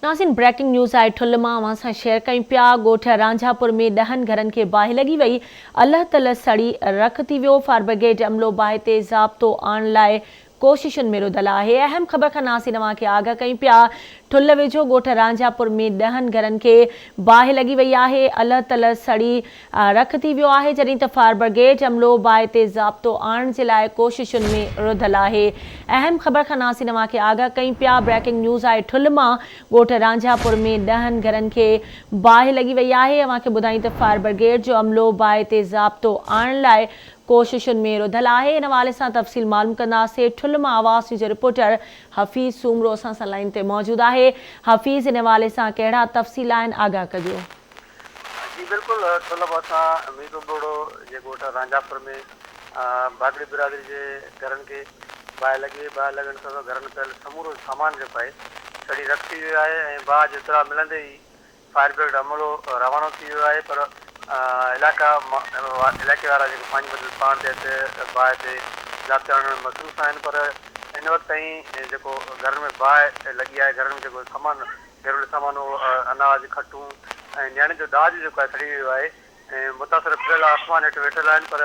नाज़रीन breaking news आहे ठुल मां अवां सां शेयर कयूं पिया। ॻोठ रांझापुर में 10 घरनि खे बाहि लॻी वई। अल्ह तल सड़ी रख थी वियो। फायर ब्रिगेड अमलो बाहि ते ज़ाब्तो आणण लाइ कोशिशुनि में रुधल आहे। अहम ख़बर खां नाज़रीन अवां खे आगाह कयूं पिया। ठुल वेझो ॻोठ रांझापुर में 10 घरनि खे बाहि लॻी वई आहे। अल्ह तल सड़ी रख थी वियो आहे, जॾहिं त फायर ब्रिगेड अमलो बाहि ते ज़ाब्तो आणण जे लाइ कोशिशुनि में रुधल आहे। अहम ख़बर खां नाज़रीन अवां खे आगाह कयूं पिया। ब्रेकिंग न्यूज़ आहे ठुल मां ॻोठ रांझापुर में 10 घरनि खे बाहि लॻी वई आहे। अवां खे ॿुधायूं त फायर ब्रिगेड जो अमलो बाहि ते ज़ाब्तो आणण लाइ कोशिशुनि में रुधल आहे। इन हवाले सां तफ़सील मालूम कंदासीं। ठुल मां आवाज़ न्यूज़ जो रिपोर्टर हफ़ीज़ सूमरो असां सां लाइन ते मौजूदु आहे। हफ़ीज़, इन हवाले सां कहिड़ा तफ़सील आहिनि, आगाह कजो। जी बिल्कुल, ठुल असां मीरो बोड़ो जे ॻोठ रांझापुर में बागड़ी बिरादरी जे घरनि खे बाहि लॻी। बाहि लॻण सां घरनि पियल समूरो सामान जेको आहे सड़ी रख थी वियो आहे ऐं बाहि जो इतला मिलंदे ई फायर ब्रिगेड अमलो रवानो थी वियो आहे। पर इलाइक़े वारा जेको पंहिंजी मदद पाण ते बाहि ते ज़ाब्ते आणण में मसरूफ़ आहिनि। पर हिन वक़्त ताईं जेको घरनि में बाहि लॻी आहे, घरनि में जेको सामान ज़रूरी सामान अनाज खटूं ऐं नियाणे जो दाज जेको आहे सड़ी वियो आहे ऐं मुतासिर फिलहाल आसमान हेठि वेठल आहिनि। पर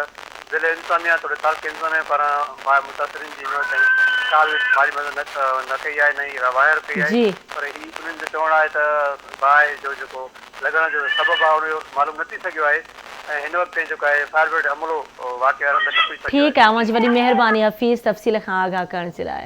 ज़िले इंतज़ामिया थोरे तालुके इंतज़ामिया पारां बाहि मुतासिरीन जी हिन वक़्त ताईं का बि माली मदद न कई आहे, न ई वायर कई आहे। पर ही उन्हनि जो चवणु आहे त बाहि जो जेको लॻण जो सबबु आहे उनजो मालूम न थी सघियो आहे ऐं हिन वक़्त ताईं जेको आहे फायर ब्रिगेड अमलो वाक़िआ ठीकु आहे। अवां जी वॾी महिरबानी हफ़ीज़ तफ़सील खां आगाह करण जे लाइ।